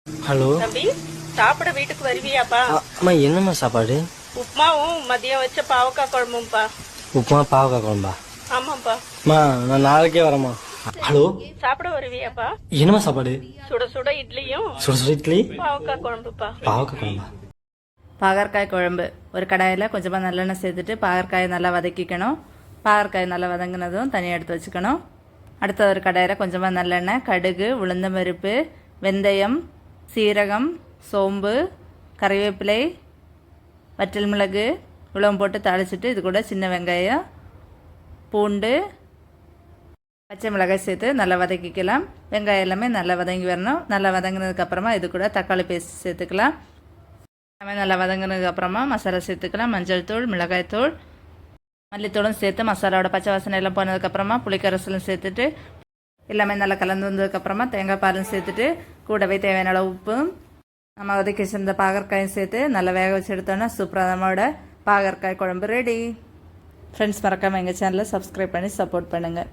Hello தம்பி, சாப்பிட வீட்டுக்கு வருவியாப்பா? அம்மா என்னம்மா சாப்பாடு? உப்புமாவும் மதியம் வச்ச பாவக்காய் குழம்பும்பா. உப்புமா பாவக்காய் குழம்பா? ஆமாப்பா. அம்மா நான் நாளைக்கே வரேம்மா. ஹலோ சாப்பிட வருவியாப்பா? என்னம்மா சாப்பாடு? சுட சுட இட்லியும் சுட சுட இட்லி பாவக்காய் குழம்புப்பா. பாவக்காய் குழம்பா? பாகற்காய் குழம்பு. ஒரு கடாயில் கொஞ்சமாக நல்லெண்ணெய் சேர்த்துட்டு பாகற்காயை நல்லா வதக்கிக்கணும். பாகற்காய் நல்லா வதங்கினதும் தனியாக எடுத்து வச்சுக்கணும். அடுத்த ஒரு கடாயில் கொஞ்சமாக நல்லெண்ணெய், கடுகு, உளுந்தம்பருப்பு, வெந்தயம், சீரகம், சோம்பு, கறிவேப்பிலை, வற்றல் மிளகு இவ்வளவு போட்டு தாளிச்சிட்டு இது கூட சின்ன வெங்காயம், பூண்டு, பச்சை மிளகாய் சேர்த்து நல்லா வதக்கிக்கலாம். வெங்காயம் எல்லாமே நல்லா வதங்கி வரணும். நல்லா வதங்கினதுக்கப்புறமா இது கூட தக்காளி பேஸ்ட் சேர்த்துக்கலாம். எல்லாமே நல்லா வதங்கினதுக்கப்புறமா மசாலா சேர்த்துக்கலாம். மஞ்சள் தூள், மிளகாய் தூள், மல்லித்தூளும் சேர்த்து மசாலாவோட பச்சை வாசனை எல்லாம் போனதுக்கப்புறமா புளிக்கரசலும் சேர்த்துட்டு எல்லாமே நல்லா கலந்து வந்ததுக்கப்புறமா தேங்காய் பாலும் சேர்த்துட்டு கூடவே தேவையான அளவு உப்பும் நம்ம வதக்கி வச்சிருந்த பாகற்காயும் சேர்த்து நல்லா வேக வச்சு எடுத்தோன்னா சூப்பராக நம்மளோட பாகற்காய் குழம்பு ரெடி. ஃப்ரெண்ட்ஸ், மறக்காமல் எங்கள் சேனலை சப்ஸ்கிரைப் பண்ணி சப்போர்ட் பண்ணுங்கள்.